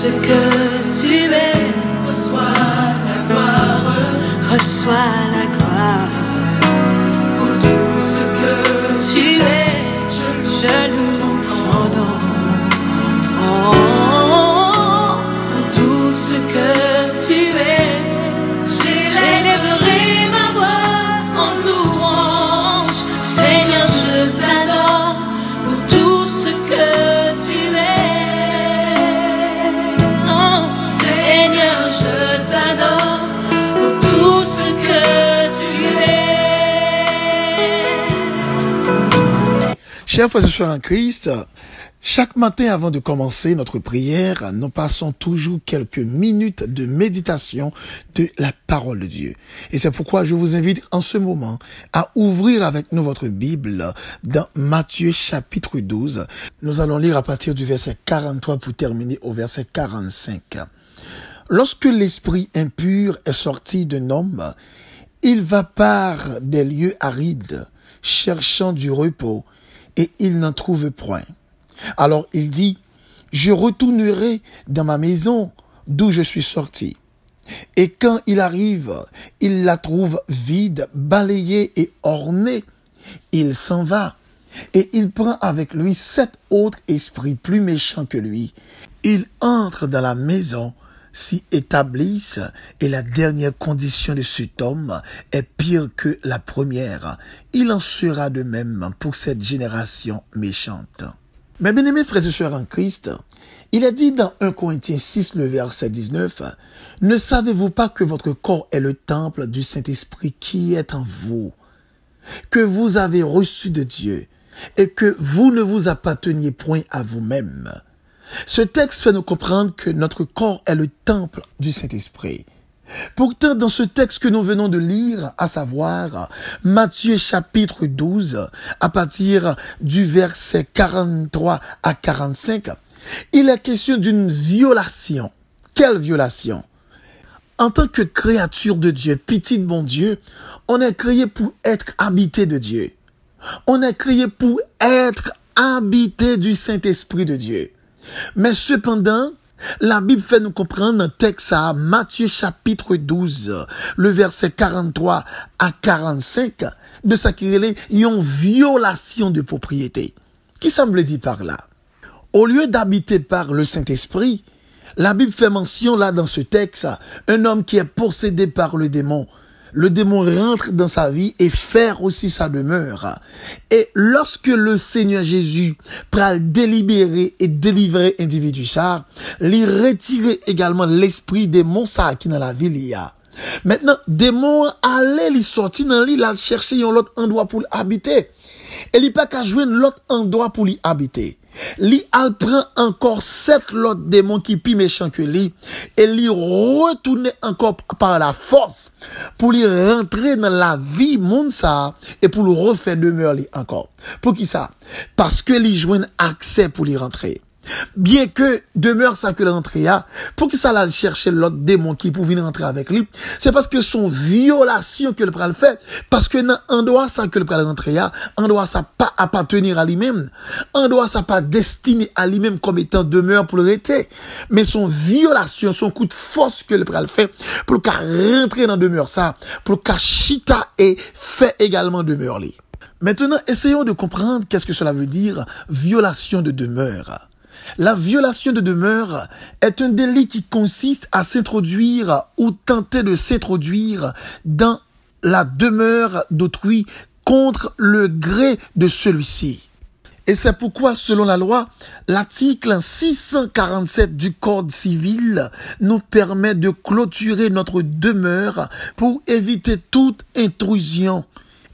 ce que tu es, reçois la gloire, reçois la gloire. Pour tout ce que tu es, je loue ton nom. Oh, pour tout ce que tu es, j'élèverai ma voix en louange. Seigneur, je t'adore pour tout ce que tu es. Oh, Seigneur, je t'adore pour tout ce que tu es. Chers frères et sœurs en Christ, chaque matin avant de commencer notre prière, nous passons toujours quelques minutes de méditation de la parole de Dieu. Et c'est pourquoi je vous invite en ce moment à ouvrir avec nous votre Bible dans Matthieu chapitre 12. Nous allons lire à partir du verset 43 pour terminer au verset 45. Lorsque l'esprit impur est sorti d'un homme, il va par des lieux arides, cherchant du repos, et il n'en trouve point. Alors il dit, je retournerai dans ma maison d'où je suis sorti. Et quand il arrive, il la trouve vide, balayée et ornée. Il s'en va et il prend avec lui 7 autres esprits plus méchants que lui. Il entre dans la maison, s'y établissent et la dernière condition de cet homme est pire que la première. Il en sera de même pour cette génération méchante. Mes bien-aimés frères et sœurs en Christ, il est dit dans 1 Corinthiens 6, le verset 19, « Ne savez-vous pas que votre corps est le temple du Saint-Esprit qui est en vous, que vous avez reçu de Dieu, et que vous ne vous apparteniez point à vous-même. » Ce texte fait nous comprendre que notre corps est le temple du Saint-Esprit. Pourtant, dans ce texte que nous venons de lire, à savoir Matthieu chapitre 12, à partir du verset 43 à 45, il est question d'une violation. Quelle violation? En tant que créature de Dieu, petit de bon Dieu, on est créé pour être habité de Dieu. On est créé pour être habité du Saint-Esprit de Dieu. Mais cependant, la Bible fait nous comprendre un texte à Matthieu chapitre 12, le verset 43 à 45, de ça qui est une violation de propriété. Qui ça me le dit par là? Au lieu d'habiter par le Saint-Esprit, la Bible fait mention là dans ce texte, un homme qui est possédé par le démon. Le démon rentre dans sa vie et fait aussi sa demeure. Et lorsque le Seigneur Jésus prend délibérer et délivrer individu ça, lui retirer également l'esprit démon ça qui dans la ville il y a. Maintenant, démon allait lui sortir dans l'île, il chercher un autre endroit pour habiter. Et il pas qu'à jouer l'autre endroit pour lui habiter. Li al prend encore 7 autres démons qui plus méchants que lui et lui retourner encore par la force pour lui rentrer dans la vie monde ça et pour le refaire demeurer encore. Pour qui ça? Parce que lui joignent accès pour lui rentrer. Bien que demeure ça que l'entrée a, pour qu'il s'aille chercher l'autre démon qui pouvait rentrer avec lui, c'est parce que son violation que le pral fait, parce que dans un droit ça que le pral rentrer a, un droit ça pas appartenir à lui-même, un droit ça pas destiné à lui-même comme étant demeure pour le rester, mais son violation, son coup de force que le pral fait, pour qu'il rentrer dans demeure ça, pour qu'il chita et fait également demeure lui. Maintenant, essayons de comprendre qu'est-ce que cela veut dire, violation de demeure. La violation de demeure est un délit qui consiste à s'introduire ou tenter de s'introduire dans la demeure d'autrui contre le gré de celui-ci. Et c'est pourquoi, selon la loi, l'article 647 du Code civil nous permet de clôturer notre demeure pour éviter toute intrusion.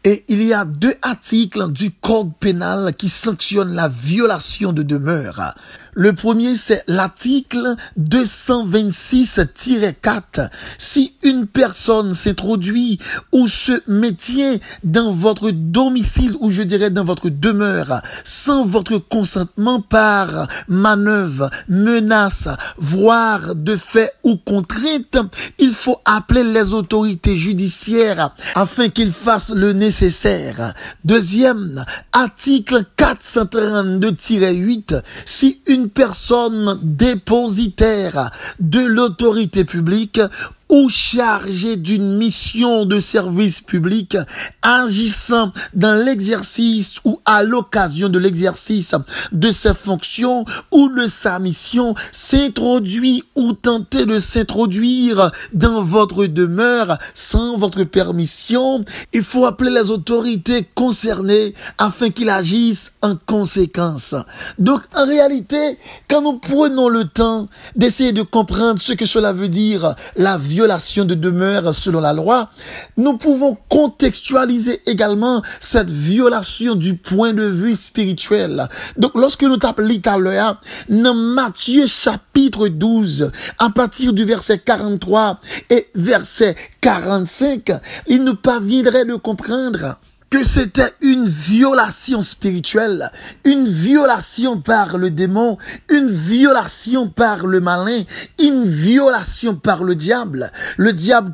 Et il y a 2 articles du Code pénal qui sanctionnent la violation de demeure. Le premier, c'est l'article 226-4. Si une personne s'introduit ou se maintient dans votre domicile, ou je dirais dans votre demeure, sans votre consentement par manœuvre, menace, voire de fait ou contrainte, il faut appeler les autorités judiciaires afin qu'ils fassent le nécessaire. Deuxième, article 432-8. Si une une personne dépositaire de l'autorité publique ou chargé d'une mission de service public, agissant dans l'exercice ou à l'occasion de l'exercice de ses fonctions ou de sa mission, s'introduit ou tenter de s'introduire dans votre demeure sans votre permission, il faut appeler les autorités concernées afin qu'ils agissent en conséquence. Donc, en réalité, quand nous prenons le temps d'essayer de comprendre ce que cela veut dire, la violation de demeure selon la loi, nous pouvons contextualiser également cette violation du point de vue spirituel. Donc, lorsque nous tapons l'Italien, dans Matthieu chapitre 12, à partir du verset 43 et verset 45, il nous parviendrait de comprendre que c'était une violation spirituelle, une violation par le démon, une violation par le malin, une violation par le diable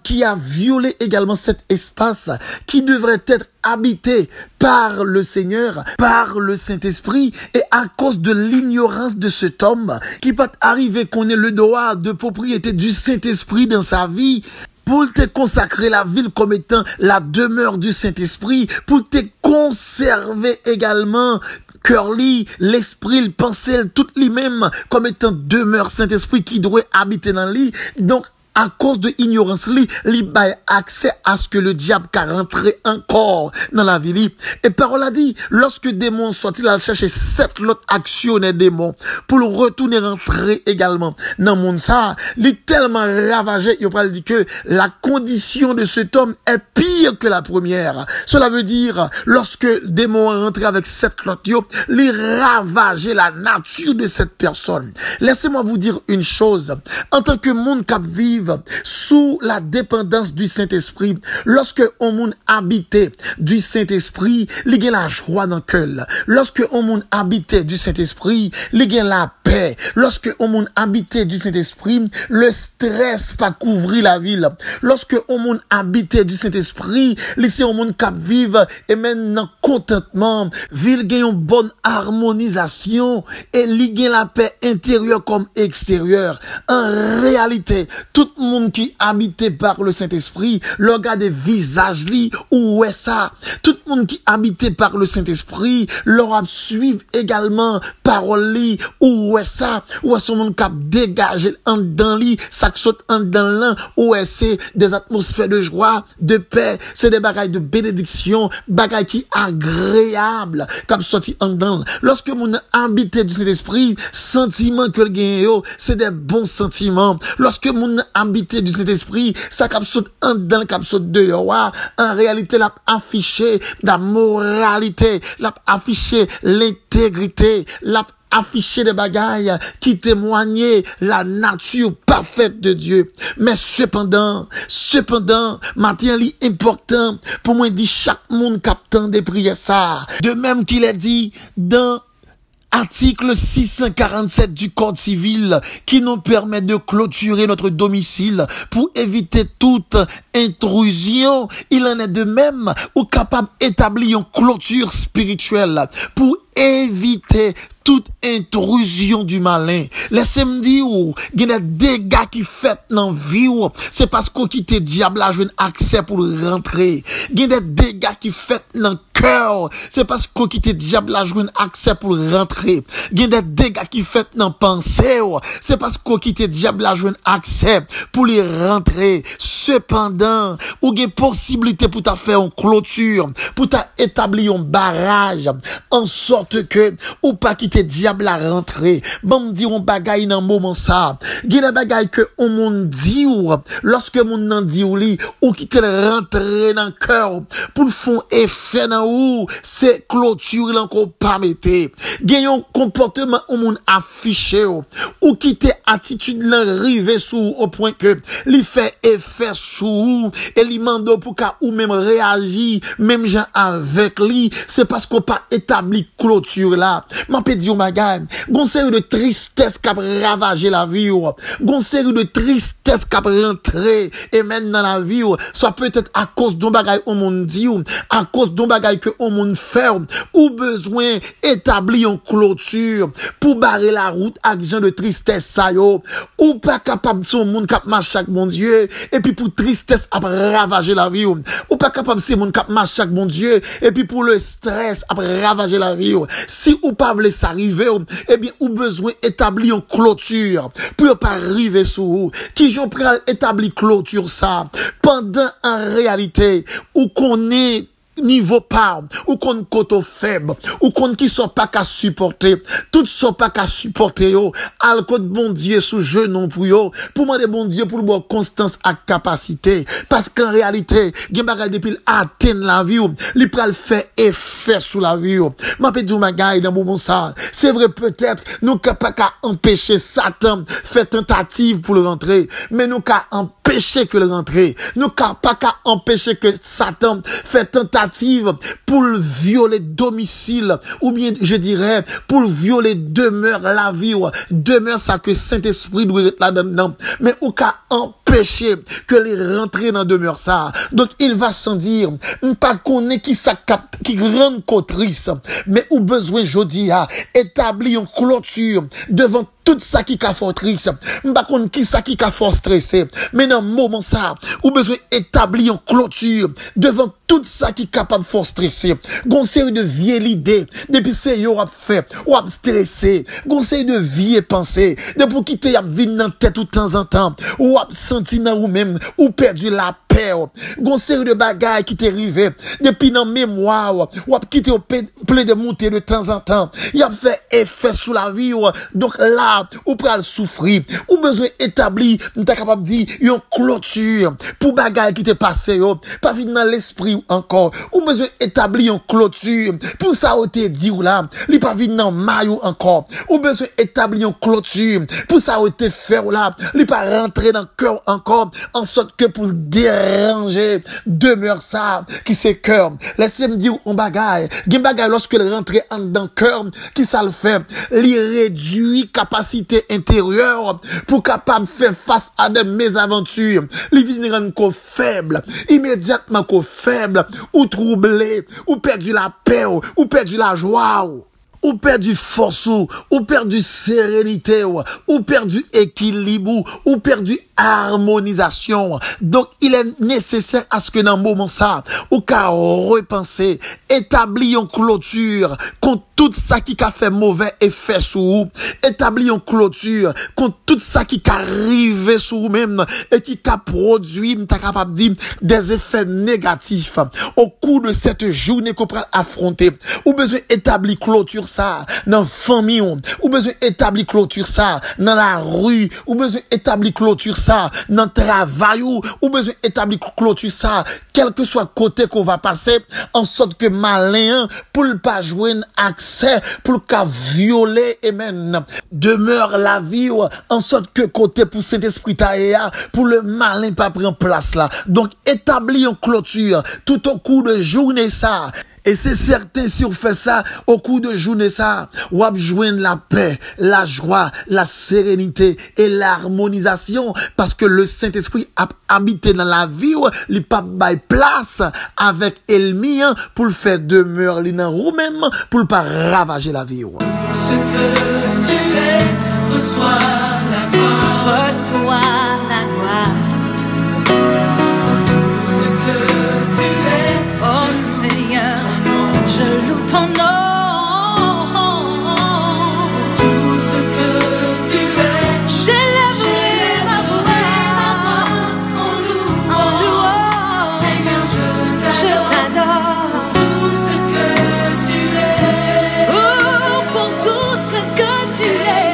qui a violé également cet espace qui devrait être habité par le Seigneur, par le Saint-Esprit, et à cause de l'ignorance de cet homme, qui peut arriver qu'on ait le droit de propriété du Saint-Esprit dans sa vie, pour te consacrer la ville comme étant la demeure du Saint-Esprit, pour te conserver également cœur li, l'esprit, le pensée, tout lui-même comme étant demeure Saint-Esprit qui doit habiter dans lui. Donc, à cause de ignorance, li bail accès à ce que le diable a rentré encore dans la vie. Et parole a dit, lorsque démon sortit, il a cherché 7 autres actionnaires démons pour le retourner rentrer également dans le monde. Ça, il est tellement ravagé, il peut dire que la condition de cet homme est pire que la première. Cela veut dire, lorsque démon est rentré avec 7 autres, il ravageait la nature de cette personne. Laissez-moi vous dire une chose. En tant que monde qui vive sous la dépendance du Saint-Esprit, lorsque on moun habité du Saint-Esprit, il y a la joie dans le cœur. Lorsque on moun habité du Saint-Esprit, il y a la paix. Lorsque on moun habité du Saint-Esprit, le stress pas couvrir la ville. Lorsque on moun habité du Saint-Esprit, ici on moun cap vivre et maintenant contentement, ville gagne une bonne harmonisation et il gagne la paix intérieure comme extérieure. En réalité, tout le monde qui habité par le Saint-Esprit, le regarde des visages li ou est ça. Tout le monde qui habité par le Saint-Esprit, leur suivre également parole li ou est ça. Ou est ce monde qui a dégagé en dans li, ça saute en dans l'an, ou est c'est des atmosphères de joie, de paix, c'est des bagailles de bénédiction, bagailles qui agréables, comme sorti en dans. Lorsque mon habité du Saint-Esprit, sentiment que le gagne, c'est des bons sentiments. Lorsque mon habité du Saint-Esprit, ça cap saute en dans, cap saute dehors. En réalité, l'a affiché la moralité, l'a affiché l'intégrité, l'a affiché des bagailles qui témoignaient la nature parfaite de Dieu. Mais cependant, matin li important pour moi dit chaque monde captant des prières ça. De même qu'il est dit dans article 647 du Code civil qui nous permet de clôturer notre domicile pour éviter toute intrusion. Il en est de même ou capable d'établir une clôture spirituelle pour éviter toute intrusion du malin. Laissez-moi dire, il y a des dégâts qui fait dans la vie, c'est parce qu'on quitte le diable à jouer accès pour rentrer. Il y a des dégâts qui fait dans le cœur, c'est parce qu'on quitte le diable à jouer accès pour rentrer. Il y a des dégâts qui fait dans la pensée, c'est parce qu'on quitte le diable à jouer accès pour les rentrer. Cependant, ou il y a possibilité pour ta faire une clôture, pour ta établir un barrage, en sorte que, ou pas quitter diable à rentrer. Bon, me dit on bagaille dans moment ça. Il y a des bagailles que on monde dit ou, lorsque mon nan dit ou li, ou quitter rentrer dans le cœur, pour le fond effet dans ou, c'est clôture, il encore pas mette. Il y a un comportement on monde affiché ou quitter attitude là rivé sous au point que, li fait effet sous ou, et li mando pour ka ou même réagir, même gens avec lui, c'est parce qu'on pas établi clôture là. M'a peut dire bagay, gon série de tristesse qui a ravagé la vie, gon série de tristesse qui a rentré et même dans la vie, soit peut-être à cause d'un bagay au monde dit, à cause d'un bagay que au monde fait, ou besoin établir une clôture pour barrer la route avec gens de tristesse ça yo, ou pas capable son monde cap marche chaque bon Dieu et puis pour tristesse a ravager la vie, ou pas capable c'est monde cap marche chaque bon Dieu et puis pour le stress a ravager la vie. Si ou pas voulez s'arriver, eh bien ou besoin établir une clôture pour pas arriver sous vous. Qui j'en pral établir clôture ça pendant en réalité ou qu'on est niveau pas, ou qu'on côté faible, ou qu'on qui sont pas qu'à supporter, tout sont pas qu'à supporter yo, al côté bon Dieu sous genou pour yo, pour demander bon Dieu pour le bon constance à capacité, parce qu'en réalité, gen bagay depuis atteindre la vie, li pral fait effet sur la vie. M'a pe di bagay dans moment ça, c'est vrai peut-être nous pas qu'à empêcher Satan faire tentative pour le rentrer, mais nous qu'à empêcher que le rentrer, nous pas qu'à empêcher que Satan fait tentative pour le violer domicile, ou bien je dirais pour le violer demeure la vie, demeure ça que Saint-Esprit doit être là-dedans, mais ou qu'à empêcher que les rentrer dans demeure ça. Donc il va sans dire, pas connaît qui ça qui rend cotrice, mais ou besoin jodi a établir une clôture devant tout ça qui a fort triste, m'pa konn qui ça qui a fort stressé, mais dans moment ça, ou besoin établir une clôture devant tout ça qui est capable de fort stresser. Gon série de vieilles idées, depuis c'est yo a fait, ou a stressé, gon série de vieilles pensées, depuis quitter y a vinn dans tête tout temps en temps, ou a senti dans ou même, ou perdu la paix, gon série de bagages qui t'est arrivé, depuis dans mémoire, ou a quitté plein de montées de temps en temps, y a fait effet sur la vie, donc là, ou pral souffrir, ou besoin établir, m'ta capable dire, yon clôture, pour bagages qui t'est passé, pas vinn dans l'esprit encore, ou besoin établir une clôture, pour ça ou te dit ou là, li pas vinn dans maillot encore, ou besoin établir une clôture, pour ça ou te faire ou là, li pas rentrer dans cœur encore, en sorte que pour déranger, demeure ça, qui c'est cœur. Laissez me dire on bagaille, gen bagaille lorsque le rentre dans cœur, qui ça le fait, li réduit capacité intérieure, pour capable faire face à des mésaventures, li vinn rendre ko faible, immédiatement ko faible, ou troublé, ou perdu la paix, ou perdu la joie, ou perdu force, ou perdu sérénité, ou perdu équilibre, ou perdu harmonisation. Donc, il est nécessaire à ce que dans le moment ça, ou qu'à repenser, établir une clôture contre tout ça qui a fait mauvais effet sur vous, établir une clôture contre tout ça qui arrive sur vous même et qui a produit, m'ta capable de dire, des effets négatifs au cours de cette journée qu'on peut affronter. Ou besoin établir clôture ça dans la famille, ou besoin établir clôture ça dans la rue, ou besoin établir clôture ça dans le travail, ou besoin établir clôture ça, quel que soit côté qu'on va passer, en sorte que malin, pour ne pas jouer un accès, pour le cas violer, et même demeure la vie, en sorte que côté pour cet esprit taïa, pour le malin pas prendre place là. Donc, établir une clôture tout au cours de journée ça. Et c'est certain si on fait ça au cours de journée ça, on va joindre la paix, la joie, la sérénité et l'harmonisation parce que le Saint-Esprit a habité dans la vie, il pas bail place avec ennemi pour le faire demeurer dans ou même pour le pas ravager la vie. Ce que tu es, reçois la gloire, reçois la gloire. Ce que tu es, oh Seigneur, je loue ton nom. Tout ce que tu es, j'élèverai ma voix en louant. Seigneur, je t'adore. Tout ce que tu es, oh, pour tout ce que tu es.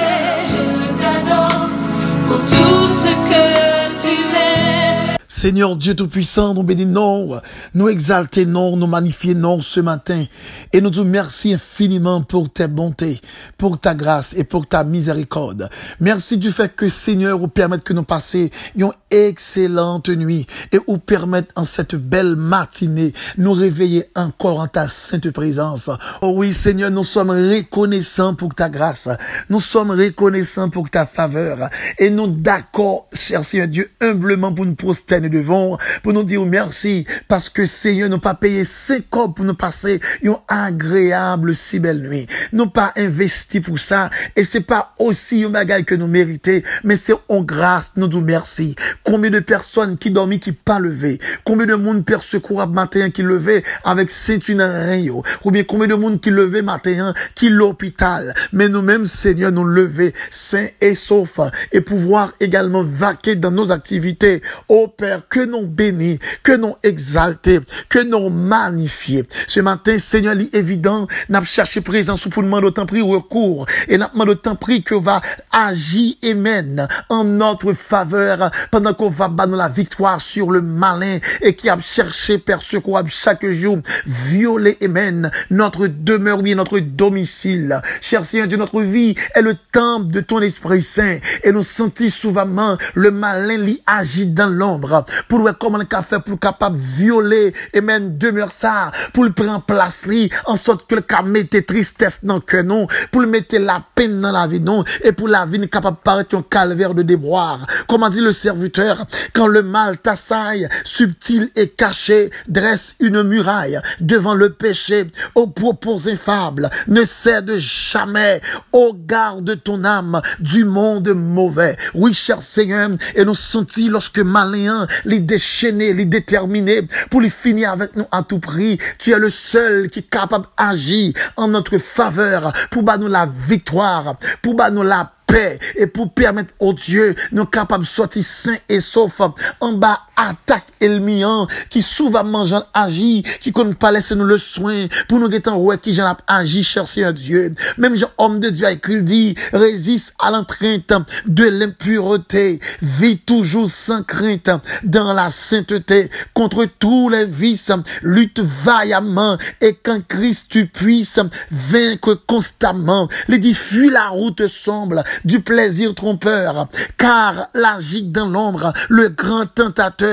Seigneur Dieu Tout-Puissant, nous bénissons, nous exaltons, nous magnifions ce matin. Et nous disons merci infiniment pour tes bontés, pour ta grâce et pour ta miséricorde. Merci du fait que, Seigneur, vous permettez que nous passions une excellente nuit et vous permettez en cette belle matinée nous réveiller encore en ta sainte présence. Oh oui, Seigneur, nous sommes reconnaissants pour ta grâce. Nous sommes reconnaissants pour ta faveur. Et nous d'accord, cher Seigneur Dieu, humblement pour nous prosterner devant, pour nous dire merci, parce que Seigneur, nous pas payé 5 ans pour nous passer une agréable si belle nuit. Nous pas investi pour ça, et c'est pas aussi un bagage que nous méritons, mais c'est en grâce, nous disons merci. Combien de personnes qui dorment, qui pas levé, combien de monde perd secours matin qui levé avec ceinture rien, ou bien combien de monde qui levé matin qui l'hôpital, mais nous-mêmes, Seigneur, nous lever sains et saufs, et pouvoir également vaquer dans nos activités. Ô Père, que nous bénis, que nous exalter, que nous magnifier. Ce matin, Seigneur, il est évident, n'a cherché présence pour demander autant pris recours, et n'a demandé autant pris que va agir et mène en notre faveur, pendant qu'on va battre la victoire sur le malin, et qui a cherché, Père, secours chaque jour, violer et mène notre demeure, bien notre domicile. Cher Seigneur Dieu, notre vie est le temple de ton Esprit Saint, et nous sentons souvent le malin lui agit dans l'ombre, pour voir comment le fait pour capable violer et même demeure ça, pour le prendre place lui, en sorte que le cas mette tristesse dans que nous, pour le mettre la peine dans la vie non, et pour la vie capable de paraître un calvaire de déboire. Comme a dit le serviteur, quand le mal t'assaille, subtil et caché, dresse une muraille devant le péché, aux propos infables, ne cède jamais, au garde ton âme du monde mauvais. Oui, cher Seigneur, et nous sentis lorsque malin, les déchaîner, les déterminer, pour les finir avec nous à tout prix. Tu es le seul qui est capable d'agir en notre faveur, pour nous la victoire, pour nous la paix, et pour permettre au Dieu nous capables de sortir sains et saufs en bas attaque elmian qui souvent mangeant agit, qui ne pas laisser nous le soin pour nous guetter ouais qui j'en agi, cher Seigneur Dieu. Même Jean homme de Dieu a écrit dit, résiste à l'entrainte de l'impureté, vis toujours sans crainte dans la sainteté, contre tous les vices, lutte vaillamment, et quand Christ tu puisses vaincre constamment. Les dit fuis la route sombre du plaisir trompeur, car l'agit dans l'ombre le grand tentateur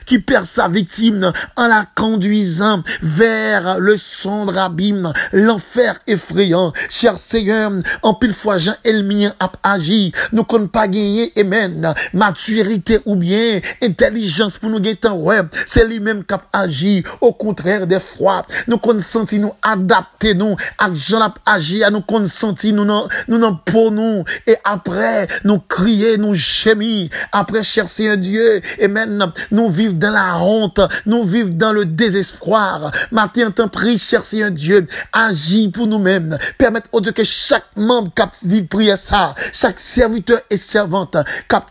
qui perd sa victime en la conduisant vers le sombre abîme, l'enfer effrayant. Cher Seigneur, en pile fois Jean Elmien a agi, nous ne pas gagner amen, maturité ou bien intelligence pour nous gagner ouais, c'est lui-même qui a agi, au contraire des fois, nous consentons nous adapter nous à Jean a agi, à nous consentons nous pour nous, et après nous crier, nous gémir, après cher Seigneur Dieu, et maintenant nous vivons dans la honte, nous vivons dans le désespoir. Matin, t'en prie, cher Seigneur Dieu, agis pour nous-mêmes, permettre au Dieu que chaque membre qui vive prière ça, chaque serviteur et servante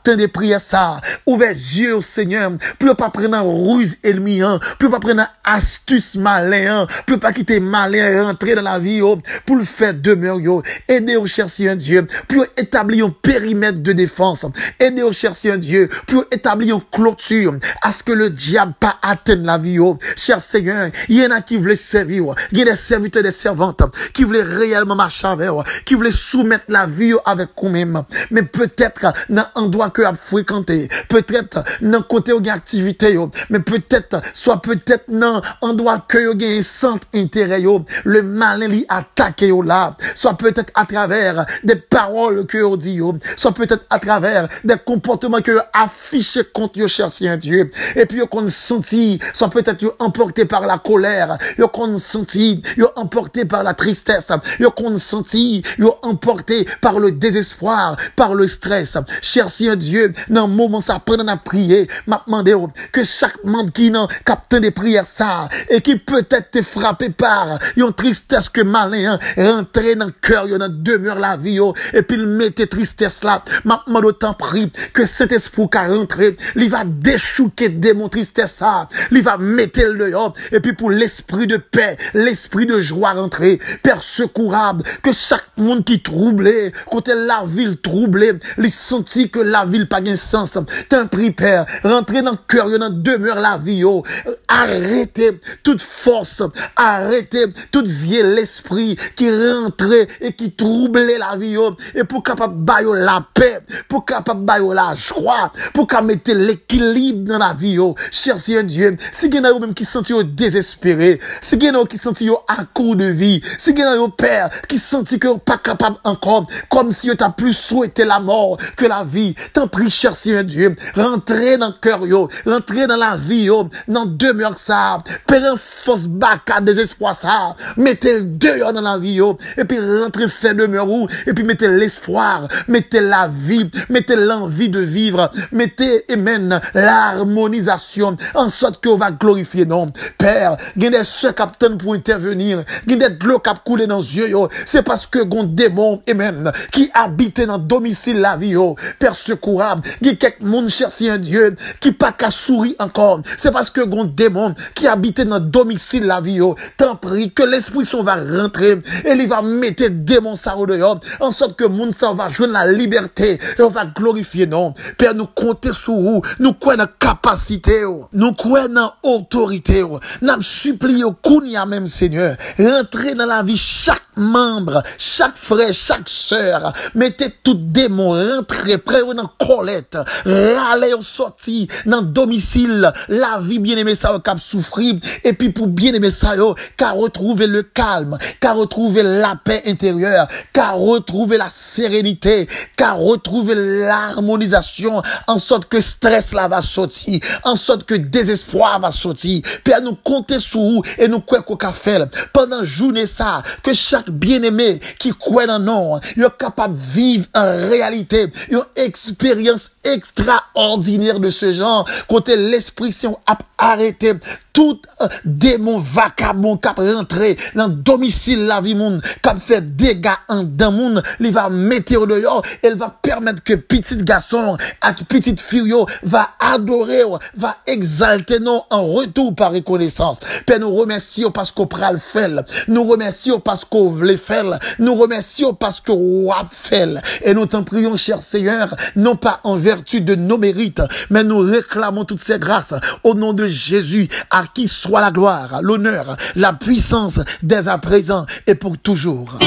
qui des prières ça, ouvre les yeux au Seigneur, pour pas prendre un ruse elmian, pour pas prendre un astuce malin, pour pas quitter malin rentrer dans la vie, pour le faire demeurer, aider au cher Seigneur Dieu, pour établir un périmètre de défense, aider au cher Seigneur Dieu, pour établir une clôture, à ce que le diable pas atteigne la vie, cher Seigneur. Il y en a qui veulent servir, il y a des serviteurs, des servantes, qui veulent réellement marcher avec, qui veulent soumettre la vie avec vous-même, mais peut-être dans un endroit que vous fréquentez, peut-être dans un côté où il y a activité, mais peut-être, soit peut-être dans un endroit que vous avez un centre intérêt, le malin lui attaque là, soit peut-être à travers des paroles que vous dites, soit peut-être à travers des comportements que vous affichez contre vous, cher Seigneur Dieu, et puis vous senti, soit peut-être vous emporté par la colère, vous senti, vous emporté par la tristesse, vous senti, vous emporté par le désespoir, par le stress. Cher Seigneur Dieu, dans un moment ça prend à prier, m'a demandé que chaque membre qui n'a capté des prières ça, et qui peut-être te frappé par une tristesse que malin, rentrer dans le cœur, dans demeure la vie, et puis le met arrêter tristesse là. Maintenant, d'autant prie que cet esprit qui a rentré, il va déchouquer démon tristesse ça. Il va mettre le dehors. Et puis pour l'esprit de paix, l'esprit de joie rentrer. Père secourable, que chaque monde qui troublé, côté la ville troublée, il sentit que la ville pas de sens. T'en prie, Père, rentrer dans le cœur, dans demeure la vie. Arrêtez toute force, arrêtez toute vieille l'esprit qui rentrait et qui troublait la vie. Et pour capable bailler la paix, pour capable bailler la joie, pour capable mettre l'équilibre dans la vie. Cher Seigneur Dieu, si vous avez même qui sentit désespéré, si vous avez qui sentit à court de vie, si vous avez Père qui sentit que pas capable encore, comme si vous avez plus souhaité la mort que la vie, t'en prie, cher Seigneur Dieu, rentrez dans le cœur, rentrez dans la vie, dans demeure ça, père force baka désespoir ça, mettez le dehors dans la vie, et puis rentrez fait demeure où, et puis mettez l'espoir, mettez la vie, mettez l'envie de vivre, mettez, amen, l'harmonisation, en sorte que on va glorifier non. Père, il y a des soeurs capitaines pour intervenir, il y a des de l'eau qui couler dans les yeux, c'est parce que gon démon, amen, qui habite dans le domicile la vie, Père secourable, il y a quelques monde chercher un Dieu, qui pas qu'à sourire encore, c'est parce que gon démon, qui habite dans le domicile la vie, t'en prie que l'esprit son va rentrer, et il va mettre démon ça au dehors, en sorte que monde ça va jouer la liberté, et on va glorifier non. Père, nous compter sur vous, nous croyons dans capacité, nous croyons dans autorité, nous supplions kounia même Seigneur, rentrez dans la vie chaque membre, chaque frère, chaque sœur, mettez tout démon, rentrez, près dans colette, allez sorti dans domicile, la vie bien-aimé ça cap souffrir, et puis pour bien-aimé ça qu'a retrouver le calme, qu'a retrouver la paix intérieure, qu'a retrouver la sérénité, qu'a retrouver l'harmonisation, en sorte que stress là va sortir, en sorte que désespoir va sortir. Père, nous compter sur vous et nous croyons qu'on va faire pendant journée ça, que chaque bien-aimé qui croit dans nous, il est capable de vivre en réalité une expérience extraordinaire de ce genre, côté l'esprit si on a arrêté tout démon vacabond qui a rentré dans le domicile la vie monde, qui a fait dégâts en dans monde, il va mettre au dehors, elle va permettre que petit garçon et petite fille va adorer, va exalter nous en retour par reconnaissance. Père, nous remercions parce qu'on pral fait, nous remercions parce qu'on voulait faire, nous remercions parce qu'on a fait, et nous t'en prions, cher Seigneur, non pas en vertu de nos mérites, mais nous réclamons toutes ces grâces au nom de Jésus, à qui soit la gloire, l'honneur, la puissance dès à présent et pour toujours.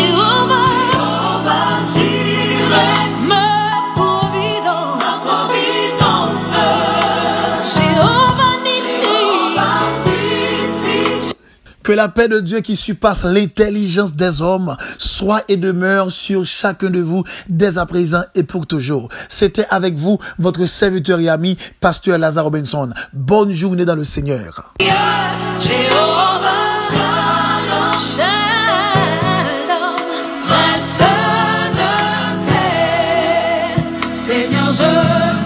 Que la paix de Dieu qui surpasse l'intelligence des hommes soit et demeure sur chacun de vous dès à présent et pour toujours. C'était avec vous, votre serviteur et ami, Pasteur Lazare Robinson. Bonne journée dans le Seigneur. Seigneur, je